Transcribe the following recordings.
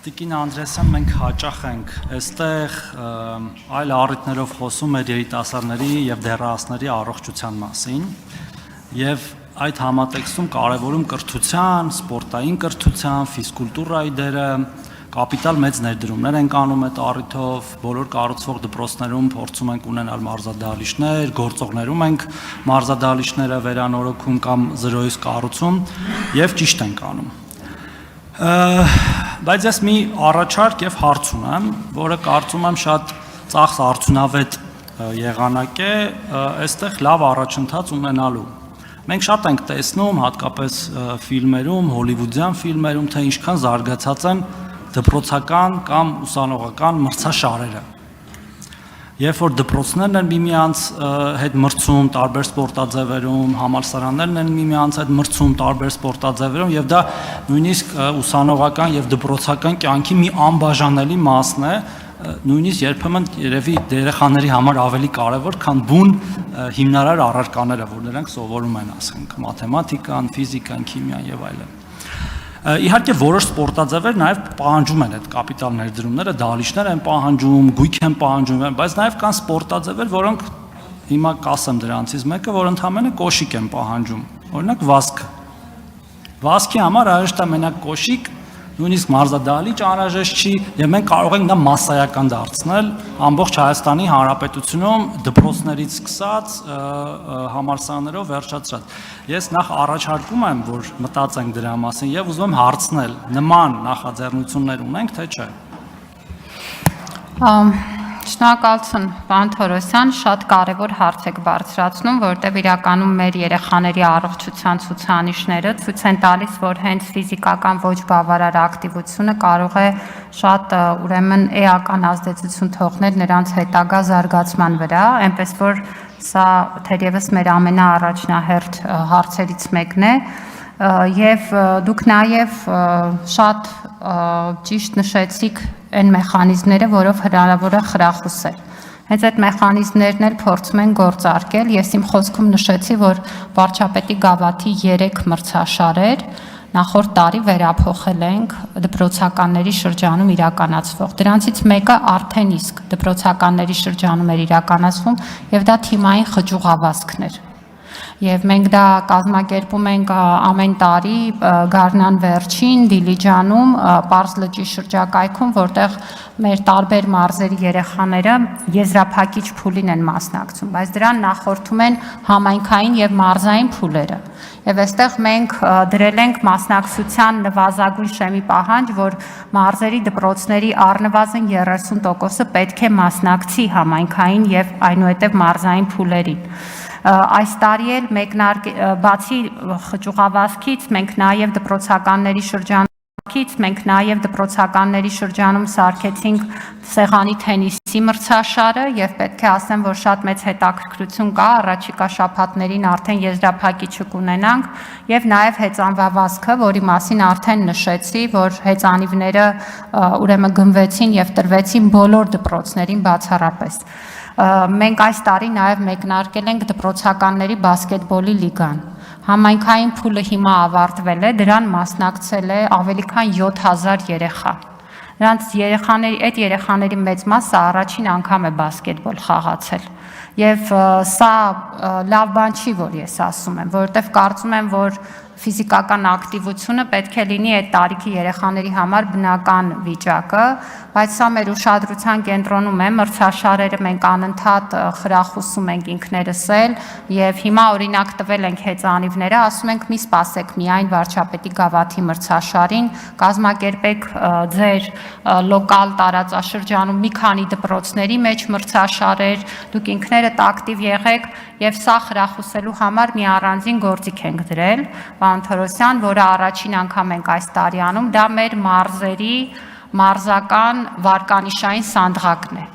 Տիկին Անդրեսյան, մենք հաճախ ենք այստեղ այլ առիթներով խոսում մեր երիտասարդների եւ դեռահասների առողջության մասին եւ այդ համատեքստում կարևորում կրթության, սպորտային կրթության, ֆիզկուլտուրայի դերը, կապիտալ մեծ ներդրումներ ենք անում այդ առիթով, բոլոր կառուցվող դպրոցներում փորձում ենք ունենալ մարզադահլիճներ, գործողներում ենք մարզադահլիճները վերանորոգում կամ զրոյից կառուցում եւ ճիշտ ենք անում։ Բայց ես մի առաջարկ եւ հարց ունեմ, որը կարծում եմ շատ ծախս արդյունավետ եղանակ է այստեղ լավ առաջընթաց ունենալու։ Մենք շատ ենք տեսնում, հատկապես ֆիլմերում, հոլիվուդյան ֆիլմերում, թե ինչքան զարգացած են դպրոցական կամ ուսանողական մրցաշարերը։ Երբ որ դպրոցներն են միմյանց հետ մրցում տարբեր սպորտաձևերում, համալսարաններն են միմյանց հետ մրցում տարբեր սպորտաձևերում եւ դա նույնիսկ ուսանողական եւ դպրոցական կյանքի մի անբաժանելի մասն է, նույնիսկ երբեմն երևի երեխաների համար ավելի կարևոր, քան բուն հիմնարար առարկաները, որ նրանք սովորում են, ասենք, մաթեմատիկան, ֆիզիկան, քիմիան եւ այլն։ Իհարկե որոշ սպորտաձևեր նաև պահանջում են այդ կապիտալ ներդրումները, դահլիճներ են պահանջում, գույք են պահանջում, բայց նաև կան սպորտաձևեր, որոնք հիմա կասեմ դրանցից մեկը, որ ընդհանրապես կոշիկ են պահանջում, օրինակ վազքը։ Վազքի համար արժեշտ է մենակ կոշիկ, նույնիսկ մարզադահլիճ անհրաժեշտ չի, եւ մենք կարող ենք դա մասսայական դարձնել ամբողջ Հայաստանի Հանրապետությունում դպրոցներից սկսած համալսարաններով վերջացրած։ Ես նախ առաջարկում եմ, որ մտածենք դրա մասին եւ ուզում եմ հարցնել, նման նախաձեռնություններ ունենք, թե չէ։ Շնորհակալություն, պարոն Թորոսյան, շատ կարևոր հարց եք բարձրացնում, որտեղ իրականում մեր երեխաների առողջության ցուցանիշները ցույց են տալիս, որ հենց ֆիզիկական ոչ բավարար ակտիվությունը կարող է շատ ուրեմն էական ազդեցություն թողնել նրանց հետագա զարգացման վրա, այնպես որ սա թերևս մեր ամենաառաջնահերթ հարցերից մեկն է, եւ դուք նաեւ շատ ճիշտ նշեցիք այն մեխանիզմները, որով հնարավոր է խրախուսել։ Հենց այդ մեխանիզմներն էլ փորձում են գործարկել։ Ես իմ խոսքում նշեցի, որ վարչապետի գավաթի 3 մրցաշարեր նախորդ տարի վերափոխել ենք դպրոցականների շրջանում իրականացվող։ Դրանցից մեկը արդեն իսկ դպրոցականների շրջանում էր իրականացվում, եւ դա թիմային խճուղավազքներ։ Եվ մենք դա կազմակերպում ենք ամեն տարի գարնան վերջին Դիլիջանում, Պարզ լճի շրջակայքում, որտեղ մեր տարբեր մարզերի երեխաները եզրափակիչ փուլին են մասնակցում, բայց դրան նախորդում են համայնքային եւ մարզային փուլերը։ Եվ այստեղ մենք դրել ենք մասնակցության նվազագույն շեմի պահանջ, որ մարզերի դպրոցների առնվազն 30%-ը պետք է մասնակցի համայնքային եւ այնուհետեւ մարզային փուլերին։ Այս տարի էլ բացի խճուղավազքից մենք նաև դպրոցականների շրջանում սարքեցինք սեղանի թենիսի մրցաշարը եւ պետք է ասեմ, որ շատ մեծ հետաքրքրություն կա, առաջիկա շաբաթներին արդեն եզրափակիչը կունենանք եւ նաև հեծանվավազքը, որի մասին արդեն նշեցի, որ հեծանիվները ուրեմն գնվեցին եւ տրվեցին բոլոր դպրոցներին բացառապես։ Մենք այս տարի նաև մեկնարկել ենք դպրոցականների բասկետբոլի լիգան։ Համայնքային փուլը հիմա ավարտվել է, դրան մասնակցել է ավելի քան 7000 երեխա։ Այդ երեխաների մեծ մասը առաջին անգամ է բասկետբոլ խաղացել։ Եվ սա լավ բան չի, որ ես ասում եմ, որովհետև կարծում եմ, որ ֆիզիկական ակտիվությունը պետք է լինի այդ տարիքի երեխաների համար բնական վիճակը, բայց սա մեր ուշադրության կենտրոնում է, մրցաշարերը մենք անընդհատ խրախուսում ենք ինքներս էլ եւ հիմա օրինակ տվել ենք հեծանիվները, ասում ենք մի սպասեք միայն վարչապետի գավաթի մրցաշարին, կազմակերպեք ձեր լոկալ տարածաշրջանում մի քանի դպրոցների մեջ մրցաշարեր, դուք ինքներդ ակտիվ եղեք եւ սա խրախուսելու համար մի առանձին գործիք ենք դրել, պարոն Թորոսյան, որը առաջին անգամ ենք այս տարի անում, դա մեր մարզերի մարզական վարկանիշային սանդղակն է,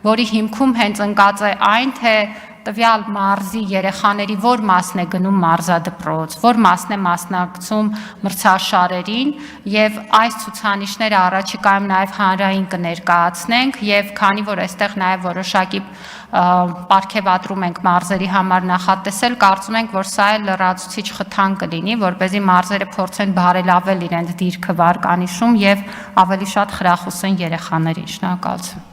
որի հիմքում հենց ընկած է այն, թե տվյալ մարզի երեխաների որ մասն է գնում մարզադպրոց, որ մասն է մասնակցում մրցաշարերին եւ այս ցուցանիշները առաջիկայում նաեւ հանրային կներկայացնենք եւ քանի որ այստեղ նաեւ որոշակի պարգևատրում ենք մարզերի համար նախատեսել, կարծում ենք, որ սա էլ լրացուցիչ խթան կլինի, որպեսզի մարզերը փորձեն բարելավել իրենց դիրքը վարկանիշում եւ ավելի շատ խրախուսեն երեխաներին։ Շնորհակալություն։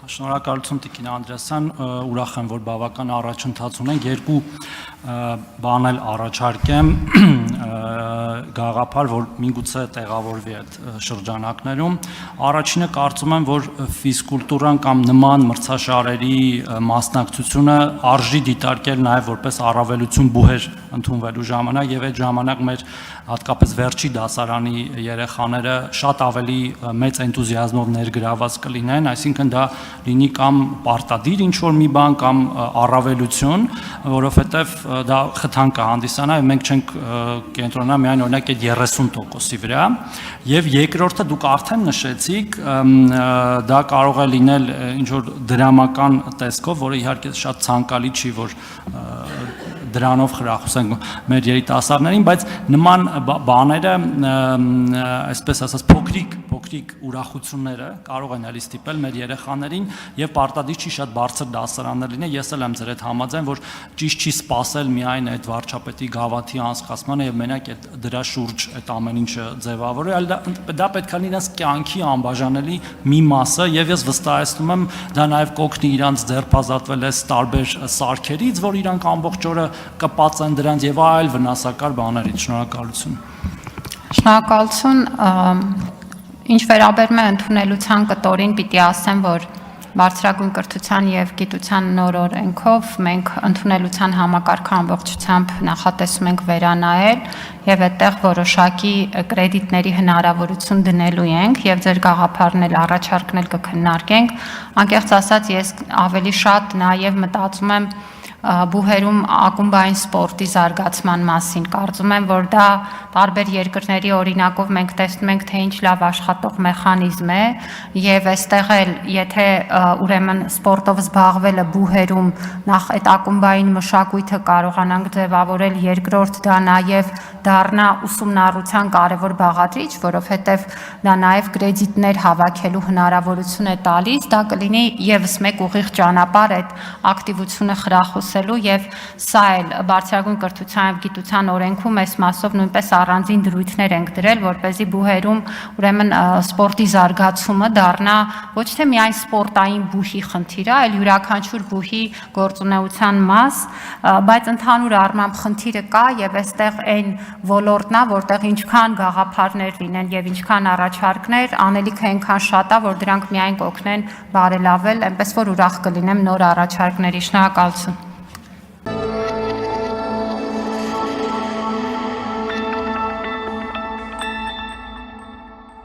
Շնորհակալություն Տիկին Անդրեասյան, ուրախ եմ, որ բավական առաջընթաց ունենք, երկու բան էլ առաջարկեմ, գաղափար, որ միգուցե տեղավորվի այդ շրջանակներում։ Առաջինը կարծում եմ, որ ֆիզկուլտուրան կամ նման մրցաշարերի մասնակցությունը արժի դիտարկել նաև որպես առավելություն բուհեր ընդունվելու ժամանակ եւ այդ ժամանակ մեր հատկապես վերջի դասարանի երեխաները շատ ավելի մեծ էնտուզիազմով ներգրաված կլինեն, այսինքն դա լինի կամ պարտադիր ինչ-որ մի բան կամ առավելություն, որովհետև դա խթան կհանդիսանա եւ մենք չենք կենտրոնանա միայն օրինակ այդ 30%-ի վրա եւ երկրորդը դուք արդեն նշեցիք, դա կարող է լինել ինչ-որ դրամական տեսքով, որը իհարկե շատ ցանկալի չի, որ դրանով խրախուսենք մեր երիտասարդներին, բայց նման բաները, այսպես ասած, փոքրիկ ուրախությունները կարող են էլի ստիպել մեր երեխաներին եւ պարտադիր չի շատ բարձր դասարաններ լինեն։ Ես էլ եմ ձեր հետ համաձայն, որ ճիշտ չի սпасել միայն այդ վարչապետի գավաթի անցկացմանը եւ մենակ այդ դրա շուրջ այդ ամեն ինչը ձևավորել, այլ դա պետք է լինի կյանքի անբաժանելի մի մասը եւ ես վստահեցնում եմ դա նաեւ կօգնի իրանց ձերբազատվել այս տարբեր սարքերից, որ իրանք ամբողջ օրը կպած են դրանց եւ այլ վնասակար բաներից։ Շնորհակալություն։ Շնորհակալություն։ Ինչ վերաբերում է ընդունելության կտորին, պիտի ասեմ, որ բարձրագույն կրթության եւ գիտության նոր օրենքով մենք ընդունելության համակարգը ամբողջությամբ նախատեսում ենք վերանայել եւ այդտեղ որոշակի կրեդիտների հնարավորություն դնելու ենք եւ ձեր գաղափարն էլ առաջարկն էլ կքննարկենք։ Անկեղծ ասած, ես ավելի շատ նաեւ մտածում եմ բուհերում ակումբային սպորտի զարգացման մասին։ Կարծում եմ, որ դա տարբեր երկրների օրինակով մենք տեսնում ենք, թե ինչ լավ աշխատող մեխանիզմ է եւ այստեղ էլ եթե ուրեմն սպորտով զբաղվելը բուհերում նախ այդ ակումբային մշակույթը կարողանանք ձևավորել, երկրորդ դա նաեւ դառնա ուսումնառության կարևոր բաղադրիչ, որովհետեւ դա նաեւ կրեդիտներ հավաքելու հնարավորություն է տալիս, դա կլինի եւս մեկ ուղիղ ճանապարհ այդ ակտիվությունը խրախուսելու եւ սա էլ բարձրագույն կրթության եւ գիտության օրենքում այս մասով նույնպես առանձին դրույթներ ենք դրել, որպեսզի բուհերում ուրեմն սպորտի զարգացումը դառնա ոչ թե միայն սպորտային բուհի խնդիր, այլ յուրաքանչյուր բուհի գործունեության մաս, բայց ընդհանուր առմամբ խնդիրը կա եւ այստեղ այն ոլորտն է, որտեղ ինչքան գաղափարներ լինեն եւ ինչքան առաջարկներ, անելիքը այնքան շատ է, որ դրանք միայն կօգնեն բարելավել, այնպես որ ուրախ կլինեմ նոր առաջարկների։ Շնորհակալություն։